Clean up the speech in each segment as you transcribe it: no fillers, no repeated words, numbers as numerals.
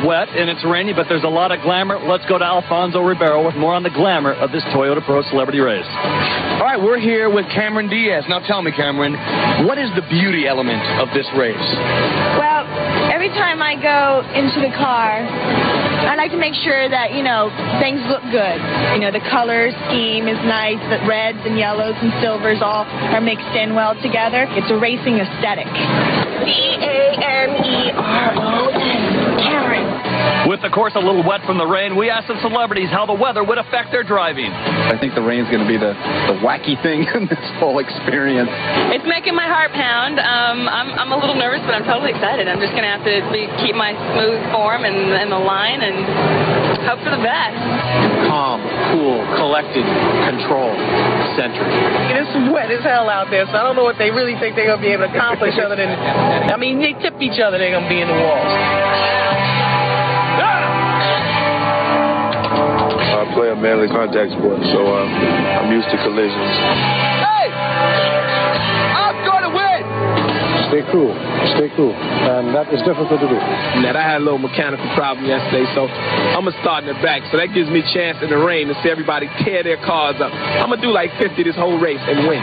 wet and it's rainy, but there's a lot of glamour. Let's go to Alfonso Ribeiro with more on the glamour of this Toyota Pro Celebrity Race. All right, we're here with Cameron Diaz. Now tell me, Cameron, what is the beauty element of this race? Well, every time I go into the car, I like to make sure that, things look good. The color scheme is nice, the reds and yellows and silvers all are mixed in well together. It's a racing aesthetic. C-A-M-E-R-O-N. Cameron. With the course a little wet from the rain, we asked some celebrities how the weather would affect their driving. I think the rain's going to be the wacky thing in this whole experience. It's making my heart pound. I'm a little nervous, but I'm totally excited. I'm just going to have to keep my smooth form and the line and hope for the best. Calm, cool, collected, control, centered. It's wet as hell out there, so I don't know what they really think they're going to be able to accomplish other than, they tip each other, they're going to be in the walls. I play a manly contact sport, so I'm used to collisions. Hey! I'm going to win! Stay cool. And that is difficult to do. Now, I had a little mechanical problem yesterday, so I'm going to start in the back. So that gives me a chance in the rain to see everybody tear their cars up. I'm going to do like 50 this whole race and win.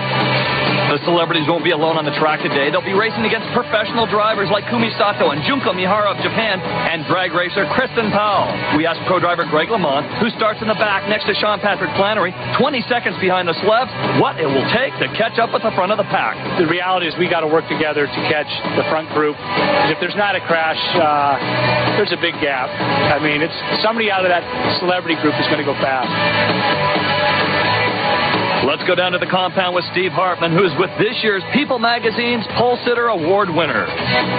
The celebrities won't be alone on the track today. They'll be racing against professional drivers like Kumi Sato and Junko Mihara of Japan and drag racer Kristen Powell. We asked pro driver Greg LeMond, who starts in the back next to Sean Patrick Flanery, 20 seconds behind the sleds, what it will take to catch up with the front of the pack. The reality is we got to work together to catch the front group. Because if there's not a crash, there's a big gap. It's somebody out of that celebrity group is going to go fast. Let's go down to the compound with Steve Hartman, who's with this year's People Magazine's Pole Sitter Award winner.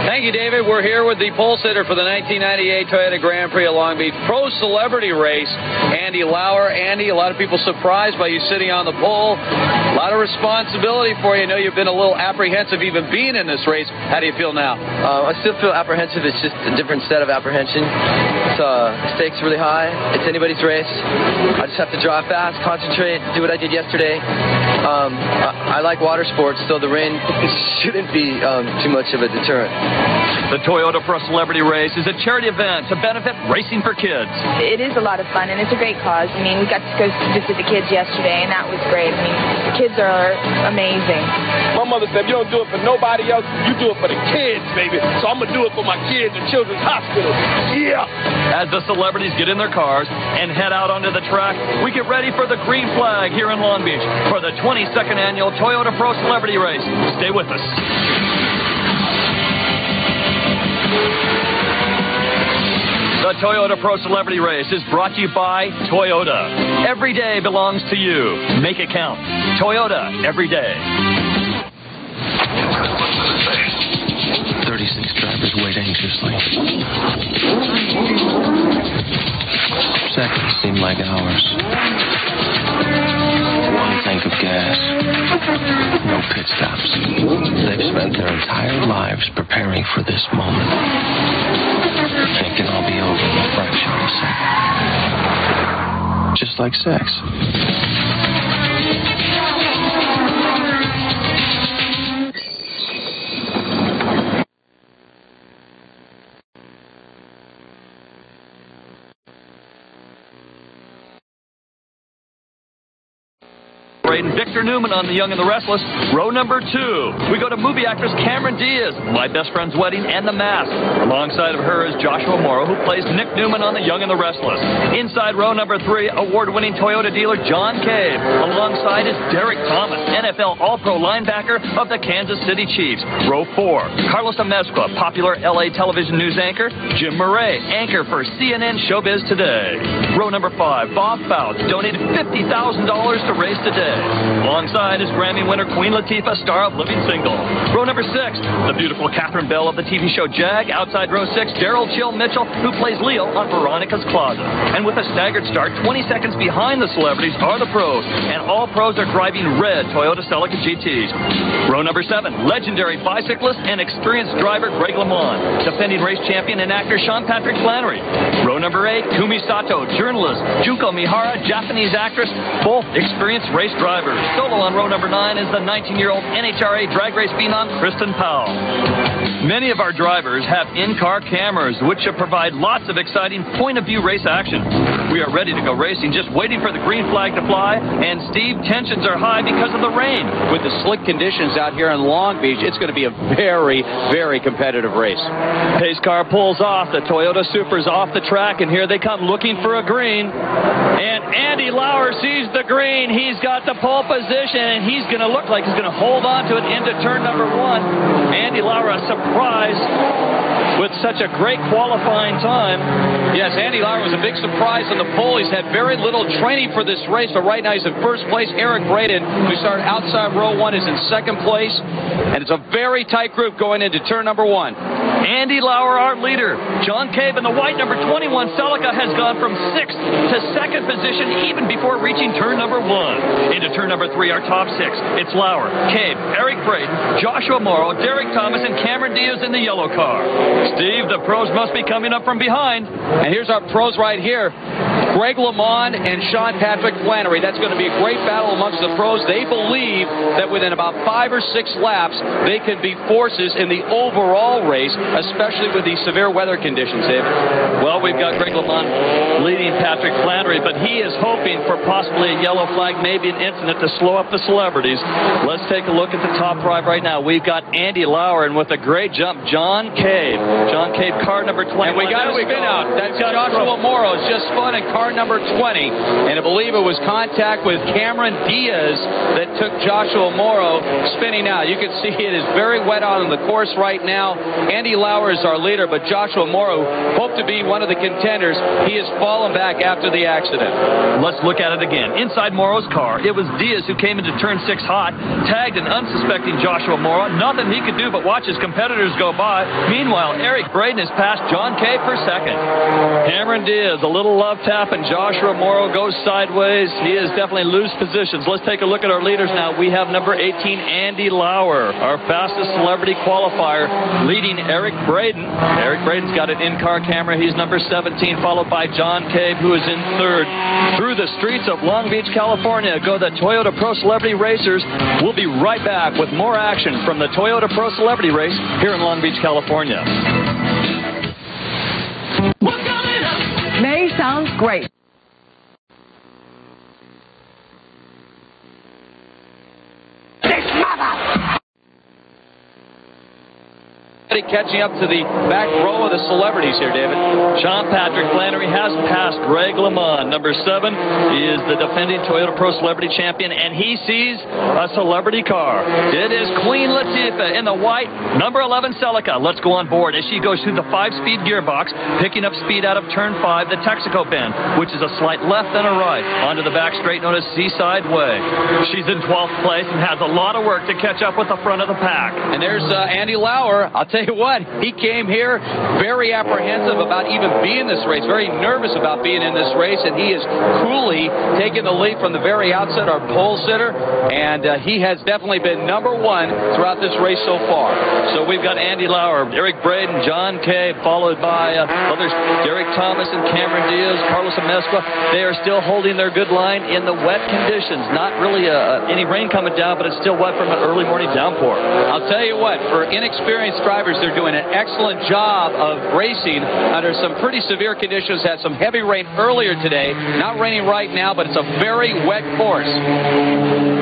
Thank you, David. We're here with the pole sitter for the 1998 Toyota Grand Prix of Long Beach Pro Celebrity Race, Andy Lauer. Andy, a lot of people surprised by you sitting on the pole. A lot of responsibility for you. I know you've been a little apprehensive even being in this race. How do you feel now? I still feel apprehensive. It's just a different set of apprehension. The stakes really high. It's anybody's race. I just have to drive fast, concentrate, do what I did yesterday. I like water sports, so the rain shouldn't be too much of a deterrent. The Toyota Pro Celebrity Race is a charity event to benefit Racing for Kids. It is a lot of fun, and it's a great cause. We got to go visit the kids yesterday, and that was great. The kids are amazing. My mother said, you don't do it for nobody else, you do it for the kids, baby. So I'm going to do it for my kids at Children's Hospital. Yeah! As the celebrities get in their cars and head out onto the track, we get ready for the green flag here in Long Beach for the 22nd annual Toyota Pro Celebrity Race. Stay with us. The Toyota Pro Celebrity Race is brought to you by Toyota. Every day belongs to you. Make it count. Toyota, every day. 36 drivers wait anxiously. Seconds seem like hours. One tank of gas. No pit stops. They've spent their entire lives preparing for this moment. It can all be over in a fraction of a second. Just like sex. Braeden, Victor Newman on The Young and the Restless. Row number 2. We go to movie actress Cameron Diaz, My Best Friend's Wedding, and The Mask. Alongside of her is Joshua Morel, who plays Nick Newman on The Young and the Restless. Inside row number 3, award-winning Toyota dealer John Cave. Alongside is Derrick Thomas, NFL All-Pro linebacker of the Kansas City Chiefs. Row 4, Carlos Amezcua, popular LA television news anchor. Jim Morel, anchor for CNN Showbiz Today. Row number 5, Bob Bouts donated $50,000 to Race Today. Alongside is Grammy winner Queen Latifah, star of Living Single. Row number 6, the beautiful Catherine Bell of the TV show Jag. Outside row 6, Daryl Chill Mitchell, who plays Leo on Veronica's Closet. And with a staggered start, 20 seconds behind the celebrities are the pros. And all pros are driving red Toyota Toyota Celica GTs. Row number 7, legendary bicyclist and experienced driver Greg LeMond, defending race champion and actor Sean Patrick Flanery. Row number 8, Kumi Sato, journalist, Junko Mihara, Japanese actress, both experienced race drivers. Solo on row number 9 is the 19-year-old NHRA drag race phenom Kristen Powell. Many of our drivers have in-car cameras, which should provide lots of exciting point-of-view race action. We are ready to go racing, just waiting for the green flag to fly, and Steve, tensions are high because of the rain. With the slick conditions out here in Long Beach, it's going to be a very, very competitive race. Pace car pulls off. The Toyota Supra's off the track, and here they come looking for a green. And Andy Lauer sees the green. He's got the pole position, and he's going to look like he's going to hold on to it into turn number 1. Andy Lauer, a surprise with such a great qualifying time. Yes, Andy Lauer was a big surprise on the pole. He's had very little training for this race, but right now he's in first place. Eric Braeden, who started outside row 1, is in second place, and it's a very tight group going into turn number 1. Andy Lauer, our leader. John Cave in the white number 21 Celica has gone from 6th to 2nd position even before reaching turn number 1. Into turn number 3, our top 6. It's Lauer, Cave, Eric Braeden, Joshua Morel, Derrick Thomas, and Cameron Diaz in the yellow car. Steve, the pros must be coming up from behind. And here's our pros right here. Greg LeMond and Sean Patrick Flanery. That's going to be a great battle amongst the pros. They believe that within about 5 or 6 laps, they could be forces in the overall race, especially with these severe weather conditions, David. Well, we've got Greg LeMond leading Patrick Flanery, but he is hoping for possibly a yellow flag, maybe an incident to slow up the celebrities. Let's take a look at the top 5 right now. We've got Andy Lauer, and with a great jump, John Cave. John Cave, car number 20. And we got a spin out. That's Joshua Morel. It's just spun in car number 20. And I believe it was contact with Cameron Diaz that took Joshua Morel spinning out. You can see it is very wet on the course right now. Andy Lauer is our leader, but Joshua Morel hoped to be one of the contenders. He has fallen back after the accident. Let's look at it again. Inside Morel's car, it was Diaz who came into turn 6 hot, tagged an unsuspecting Joshua Morel. Nothing he could do but watch his competitors go by. Meanwhile, Eric Braeden has passed John Cave for 2nd. Cameron Diaz, a little love tap, and Joshua Morel goes sideways. He is definitely loose positions. Let's take a look at our leaders now. We have number 18, Andy Lauer, our fastest celebrity qualifier, leading Eric Braeden. Eric Braeden's got an in-car camera. He's number 17, followed by John Cave, who is in 3rd. Through the streets of Long Beach, California, go the Toyota Pro Celebrity Racers. We'll be right back with more action from the Toyota Pro Celebrity Race here in Long Beach, California. May sounds great. Catching up to the back row of the celebrities here, David. Sean Patrick Flanery has passed Greg LeMond. Number 7 is the defending Toyota Pro Celebrity Champion, and he sees a celebrity car. It is Queen Latifah in the white number 11 Celica. Let's go on board as she goes through the 5-speed gearbox, picking up speed out of turn 5, the Texaco bend, which is a slight left and a right, onto the back straight known as Seaside Way. She's in 12th place and has a lot of work to catch up with the front of the pack. And there's Andy Lauer. I'll tell you what, he came here very apprehensive about even being in this race, very nervous about being in this race, and he is coolly taking the lead from the very outset, our pole sitter, and he has definitely been number 1 throughout this race so far. So we've got Andy Lauer, Eric Braeden, John Cave, followed by others, Derrick Thomas and Cameron Diaz, Carlos Amezcua. They are still holding their good line in the wet conditions. Not really any rain coming down, but it's still wet from an early morning downpour. I'll tell you what, for inexperienced drivers, they're doing an excellent job of racing under some pretty severe conditions. Had some heavy rain earlier today. Not raining right now, but it's a very wet course.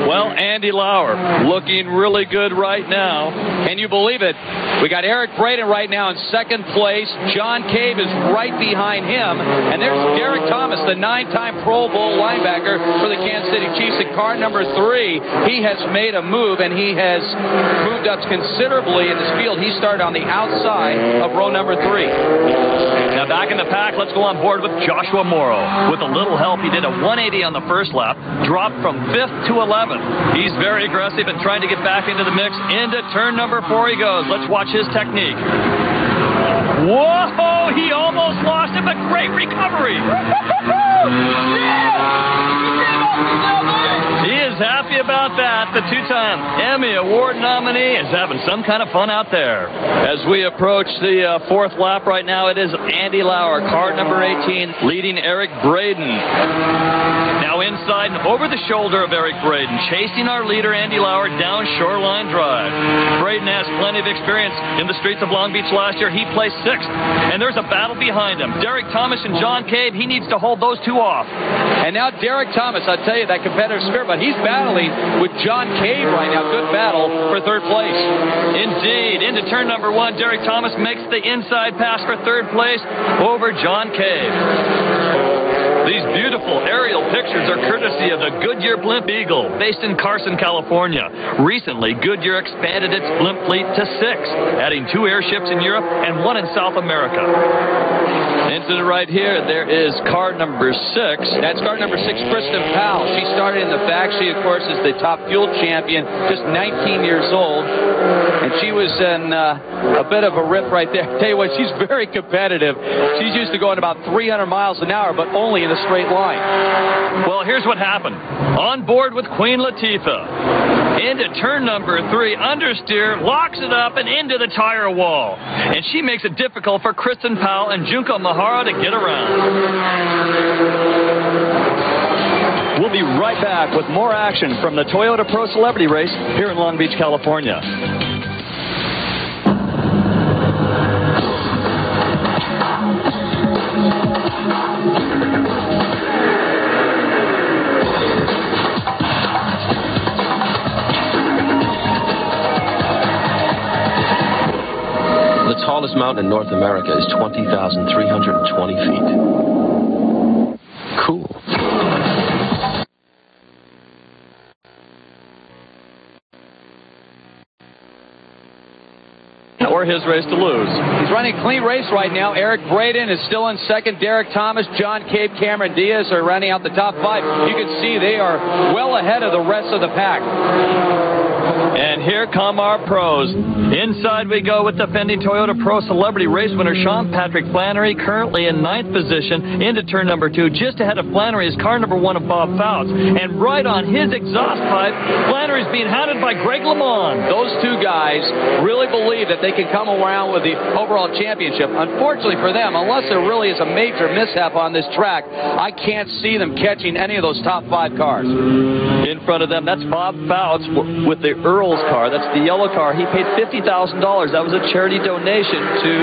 Well, Andy Lauer looking really good right now. Can you believe it? We got Eric Braeden right now in 2nd place. John Cave is right behind him. And there's Derrick Thomas, the 9-time Pro Bowl linebacker for the Kansas City Chiefs in car number 3. He has made a move, and he has moved up considerably in this field. He started on the outside of row number 3. Now back in the pack, let's go on board with Joshua Morel. With a little help, he did a 180 on the first lap, dropped from 5th to 11th. He's very aggressive and trying to get back into the mix. Into turn number 4 he goes. Let's watch his technique. Whoa, he almost lost it, but great recovery. He is happy about that. The 2-time two-time Emmy Award nominee, is having some kind of fun out there. As we approach the fourth lap right now, it is Andy Lauer, car number 18, leading Eric Braeden. Now inside and over the shoulder of Eric Braeden, chasing our leader Andy Lauer down Shoreline Drive. Braeden has plenty of experience in the streets of Long Beach last year. He placed 6th, and there's a battle behind him. Derrick Thomas and John Cave, he needs to hold those two off. And now Derrick Thomas, I'll tell you, that competitive spirit, but he's battling with John Cave right now. Good battle for 3rd place. Indeed. Into turn number 1, Derrick Thomas makes the inside pass for 3rd place over John Cave. These beautiful aerial pictures are courtesy of the Goodyear Blimp Eagle, based in Carson, California. Recently, Goodyear expanded its blimp fleet to 6, adding 2 airships in Europe and 1 in South America. Into the right here, there is car number 6. That's car number 6, Kristen Powell. She started in the back. She, of course, is the top fuel champion, just 19 years old. And she was in a bit of a rip right there. Tell you what, she's very competitive. She's used to going about 300 miles an hour, but only in a straight line. Well, here's what happened. On board with Queen Latifah. Into turn number 3, understeer, locks it up and into the tire wall. And she makes it difficult for Kristen Powell and Junko Mahara to get around. We'll be right back with more action from the Toyota Pro Celebrity Race here in Long Beach, California. The tallest mountain in North America is 20,320 feet. Cool. Or his race to lose. He's running a clean race right now. Eric Braeden is still in 2nd. Derrick Thomas, John Cave, Cameron Diaz are running out the top 5. You can see they are well ahead of the rest of the pack. And here come our pros. Inside we go with defending Toyota Pro Celebrity Race winner Sean Patrick Flanery, currently in 9th position. Into turn number 2, just ahead of Flanery is car number 1 of Bob Bouts. And right on his exhaust pipe, Flanery's being hounded by Greg LeMond. Those 2 guys really believe that they can come around with the overall championship. Unfortunately for them, unless there really is a major mishap on this track, I can't see them catching any of those top 5 cars. In front of them, that's Bob Bouts with the Earl's car. That's the yellow car. He paid $50,000. That was a charity donation to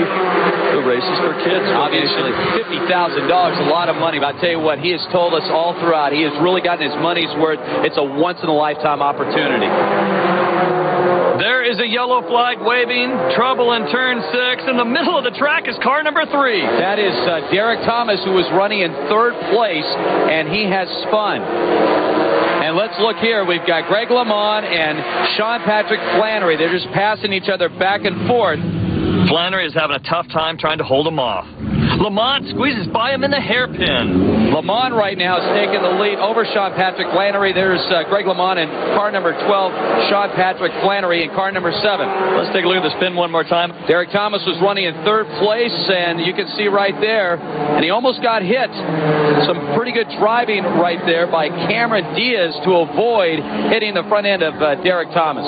the Races for Kids. Obviously, $50,000, a lot of money. But I tell you what, he has told us all throughout, he has really gotten his money's worth. It's a once-in-a-lifetime opportunity. There is a yellow flag waving. Trouble in turn 6. In the middle of the track is car number 3. That is Derrick Thomas, who was running in 3rd place, and he has spun. And let's look here. We've got Greg LeMond and Sean Patrick Flanery. They're just passing each other back and forth. Flanery is having a tough time trying to hold him off. LeMond squeezes by him in the hairpin. LeMond right now is taking the lead over Sean Patrick Flanery. There's Greg LeMond in car number 12, Sean Patrick Flanery in car number 7. Let's take a look at the spin one more time. Derrick Thomas was running in 3rd place, and you can see right there, and he almost got hit. Some pretty good driving right there by Cameron Diaz to avoid hitting the front end of Derrick Thomas.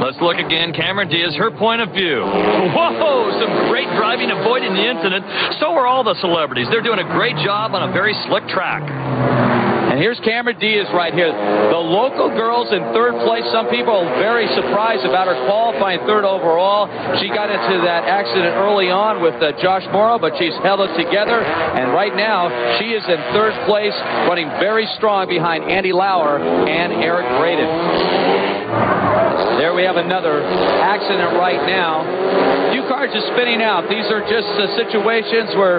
Let's look again. Cameron Diaz, her point of view. Whoa, some great driving avoiding the incident. So are all the celebrities. They're doing a great job on a very slick track. And here's Cameron Diaz right here. The local girl's in 3rd place. Some people are very surprised about her qualifying 3rd overall. She got into that accident early on with Josh Morel, but she's held it together. And right now, she is in 3rd place, running very strong behind Andy Lauer and Eric Braeden. There we have another accident right now. Few cars are spinning out. These are just situations where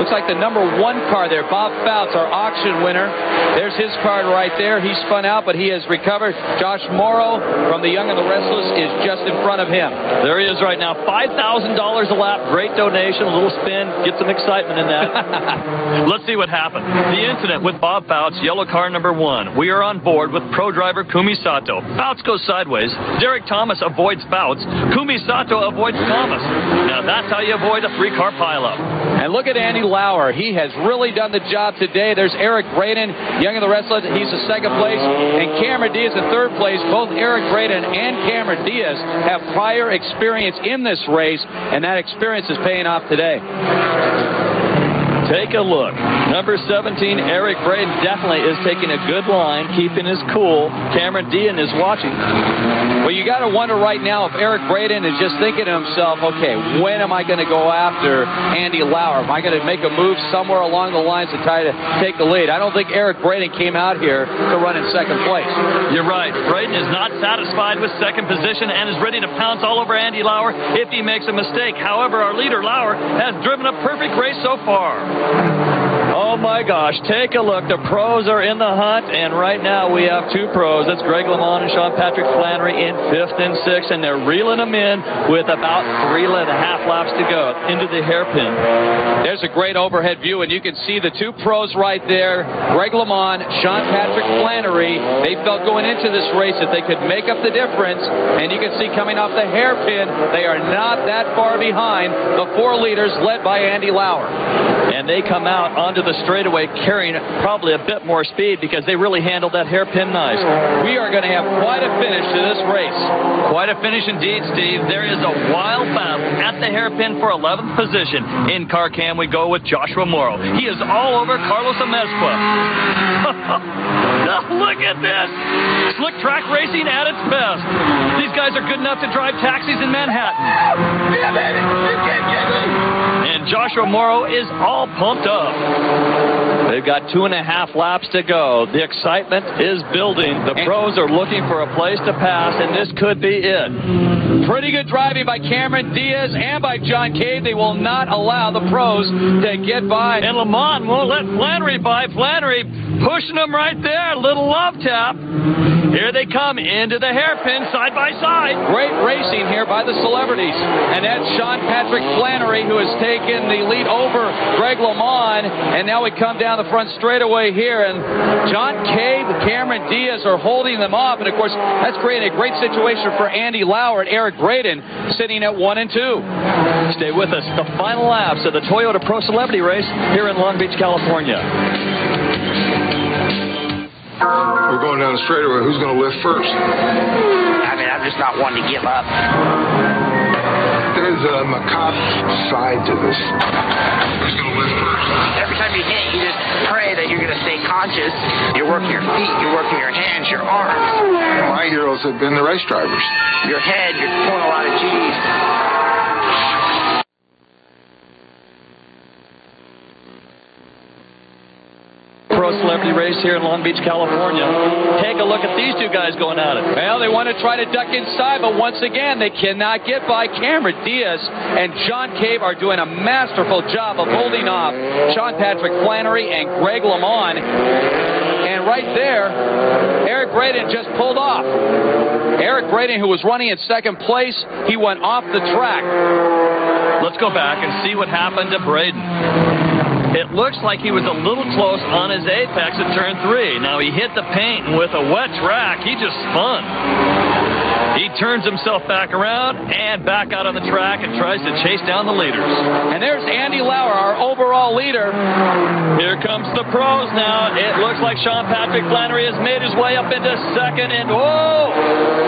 looks like the number 1 car there, Bob Bouts, our auction winner. There's his car right there. He spun out, but he has recovered. Josh Morel from the Young and the Restless is just in front of him. There he is right now. $5,000 a lap. Great donation. A little spin. Get some excitement in that. Let's see what happened. The incident with Bob Bouts, yellow car number 1. We are on board with pro driver Kumi Sato. Bouts goes sideways. Derrick Thomas avoids Bouts. Kumi Sato avoids Thomas. Now that's how you avoid a 3-car pileup. And look at Andy Lauer. He has really done the job today. There's Eric Braeden, young in the wrestler. He's in second place. And Cameron Diaz in third place. Both Eric Braeden and Cameron Diaz have prior experience in this race, and that experience is paying off today. Take a look. Number 17, Eric Braeden, definitely is taking a good line, keeping his cool. Cameron Diaz is watching. Well, you got to wonder right now if Eric Braeden is just thinking to himself, okay, when am I going to go after Andy Lauer? Am I going to make a move somewhere along the lines to try to take the lead? I don't think Eric Braeden came out here to run in second place. You're right. Braeden is not satisfied with second position and is ready to pounce all over Andy Lauer if he makes a mistake. However, our leader, Lauer, has driven a perfect race so far. Oh my gosh, take a look. The pros are in the hunt, and right now we have two pros. That's Greg LeMond and Sean Patrick Flanery in 5th and 6th, and they're reeling them in with about 3.5 laps to go into the hairpin. There's a great overhead view, and you can see the two pros right there, Greg LeMond, Sean Patrick Flanery. They felt going into this race that they could make up the difference, and you can see coming off the hairpin, they are not that far behind the 4 leaders led by Andy Lauer. And they come out onto the straightaway carrying probably a bit more speed because they really handled that hairpin nice. We are going to have quite a finish to this race. Quite a finish indeed, Steve. There is a wild battle at the hairpin for 11th position. In car cam, we go with Joshua Morel. He is all over Carlos Amezcua. Look at this. Slick track racing at its best. These guys are good enough to drive taxis in Manhattan. Yeah, baby. You can't get me. And Joshua Morel is all pumped up. They've got 2.5 laps to go. The excitement is building. The pros are looking for a place to pass, and this could be it. Pretty good driving by Cameron Diaz and by John Cade. They will not allow the pros to get by. And LeMond won't let Flanery by. Flanery pushing them right there. Little love tap. Here they come into the hairpin side by side. Great racing here by the celebrities. And that's Sean Patrick Flanery who has taken the lead over Greg LeMond. And now we come down the front straightaway here. And John Cade, Cameron Diaz are holding them off. And, of course, that's creating a great situation for Andy Lauer and Eric Braeden sitting at 1 and 2. Stay with us. The final laps of the Toyota Pro Celebrity Race here in Long Beach, California. We're going down the straightaway. Who's going to lift first? I mean, I'm just not one to give up. There's a macabre side to this. Who's going to lift first? Every time you hit, you just pray that you're going to stay conscious. You're working your feet, you're working your hands, your arms. My heroes have been the race drivers. Your head, you're pulling a lot of G's. Pro Celebrity Race here in Long Beach, California. Take a look at these two guys going at it. Well, they want to try to duck inside, but once again, they cannot get by. Cameron Diaz and John Cade are doing a masterful job of holding off Sean Patrick Flanery and Greg LeMond. And right there, Eric Braeden just pulled off. Eric Braeden, who was running in second place, he went off the track. Let's go back and see what happened to Braeden. It looks like he was a little close on his apex at turn 3. Now he hit the paint, and with a wet track, he just spun. He turns himself back around and back out on the track and tries to chase down the leaders. And there's Andy Lauer, our overall leader. Here comes the pros now. It looks like Sean Patrick Flanery has made his way up into second, and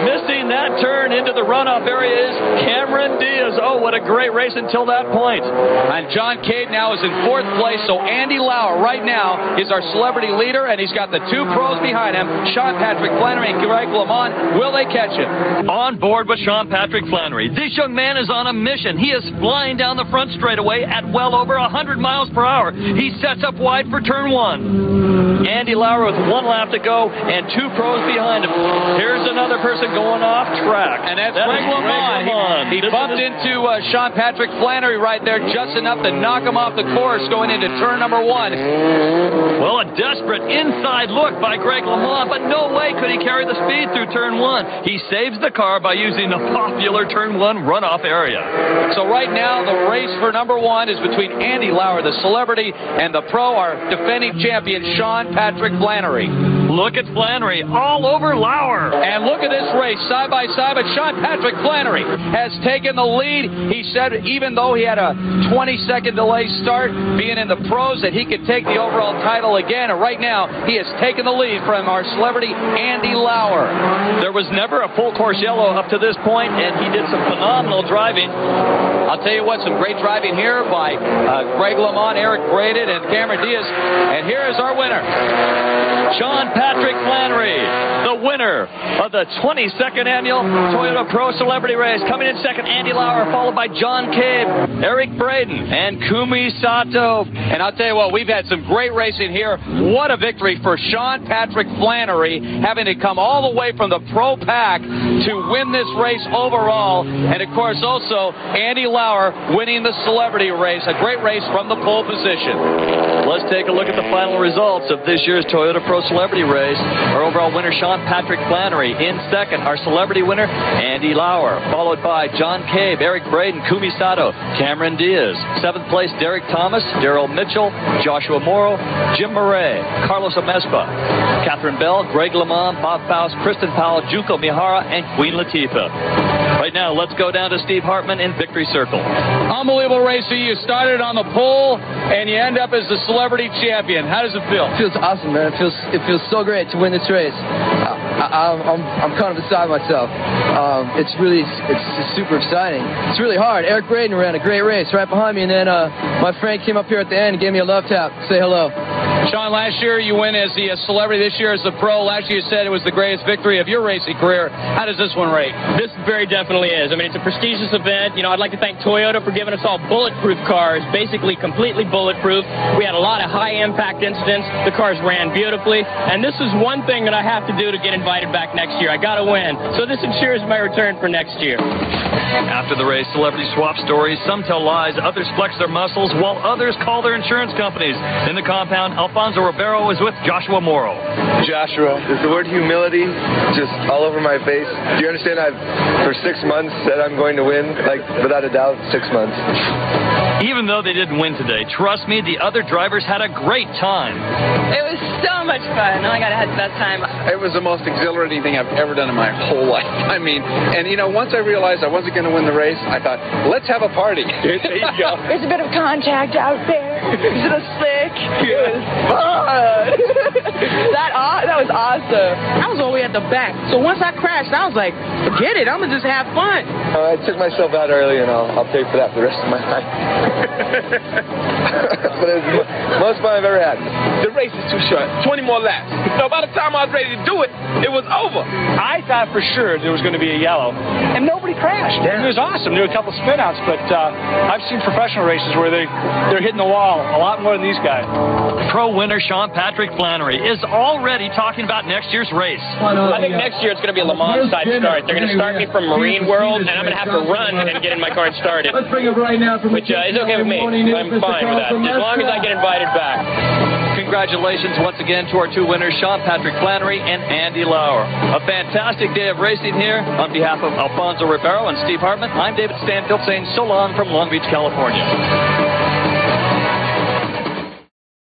missing that turn into the runoff area is Cameron Diaz. Oh, what a great race until that point. And John Cade now is in 4th place, so Andy Lauer right now is our celebrity leader, and he's got the two pros behind him, Sean Patrick Flanery and Greg LeMond. Will they catch him? On board with Sean Patrick Flanery. This young man is on a mission. He is flying down the front straightaway at well over 100 miles per hour. He sets up wide for turn 1. Andy Lauer with 1 lap to go and 2 pros behind him. Here's another person going off track. And that's Greg LeMond. He bumped into Sean Patrick Flanery right there just enough to knock him off the course going into turn number 1. Well, a desperate inside look by Greg LeMond, but no way could he carry the speed through turn 1. He saves the car by using the popular turn 1 runoff area. So right now the race for number 1 is between Andy Lauer, the celebrity, and the pro, our defending champion, Sean Patrick Flanery. Look at Flanery all over Lauer. And look at this race, side by side, but Sean Patrick Flanery has taken the lead. He said even though he had a 20-second delay start, being in the pros, that he could take the overall title again. And right now, he has taken the lead from our celebrity, Andy Lauer. There was never a full course yellow up to this point, and he did some phenomenal driving. I'll tell you what, some great driving here by Greg LeMond, Eric Braeden, and Cameron Diaz. And here is our winner, Sean Patrick Flanery, the winner of the 22nd annual Toyota Pro Celebrity Race. Coming in second, Andy Lauer, followed by John Cabe, Eric Braeden, and Kumi Sato. And I'll tell you what, we've had some great racing here. What a victory for Sean Patrick Flanery, having to come all the way from the Pro Pack to win this race overall. And, of course, also Andy Lauer winning the Celebrity Race, a great race from the pole position. Let's take a look at the final results of this year's Toyota Pro Celebrity Race. Our overall winner, Sean Patrick Flanery. In second, our celebrity winner, Andy Lauer, followed by John Cabe, Eric Braeden, Kumi Sato, Cameron Diaz. Seventh place, Derrick Thomas, Daryl Mitchell, Joshua Morel, Jim Morel, Carlos Amezpa, Catherine Bell, Greg LeMond, Bob Bouts, Kristen Powell, Junko Mihara, and Queen Latifah. Right now, let's go down to Steve Hartman in Victory Circle. Unbelievable race for you. Started on the pole, and you end up as the celebrity champion. How does it feel? It feels awesome, man. It feels so great to win this race. I'm kind of beside myself. It's super exciting. It's really hard. Eric Braeden ran a great race right behind me, and then my friend came up here at the end and gave me a love tap. Say hello. Sean, last year you win as the celebrity. This year as the pro. Last year you said it was the greatest victory of your racing career. How does this one rate? This very definitely is. I mean, it's a prestigious event. You know, I'd like to thank Toyota for giving us all bulletproof cars, basically completely bulletproof. We had a lot of high-impact incidents. The cars ran beautifully. And this is one thing that I have to do to get invited back next year. I got to win. So this ensures my return for next year. After the race, celebrity swap stories. Some tell lies, others flex their muscles, while others call their insurance companies. In the compound, Alfonso Ribeiro is with Joshua Morel. Joshua, is the word humility just all over my face? Do you understand I've, for 6 months, said I'm going to win? Like, without a doubt, 6 months. Even though they didn't win today, trust me, the other drivers had a great time. It was so much fun. Oh my God, I had the best time. It was the most exhilarating thing I've ever done in my whole life. I mean, and you know, once I realized I wasn't going to win the race, I thought, let's have a party. There you go. There's a bit of contact out there. It's a slick. It was fun. That was awesome. I was all the way at the back. So once I crashed, I was like, forget it. I'm going to just have fun. I took myself out early, and I'll pay for that for the rest of my life. But it was the most fun I've ever had. The race is too short. 20 more laps. So by the time I was ready to do it, it was over. I thought for sure there was going to be a yellow, and nobody crashed. Yeah. It was awesome. There were a couple spin-outs, but I've seen professional races where they're hitting the wall a lot more than these guys. Pro winner Sean Patrick Flanery is already talking about next year's race. I think next year it's going to be a Le Mans type start. They're going to start me from Marine World, and I'm going to have to run and get in my car and start it. Let's bring it right now from Which is okay with me. I'm fine with that, as long as I get invited back. Congratulations once again to our two winners, Sean Patrick Flanery and Andy Lauer. A fantastic day of racing here. On behalf of Alfonso Ribeiro and Steve Hartman, I'm David Stanfield saying so long from Long Beach, California.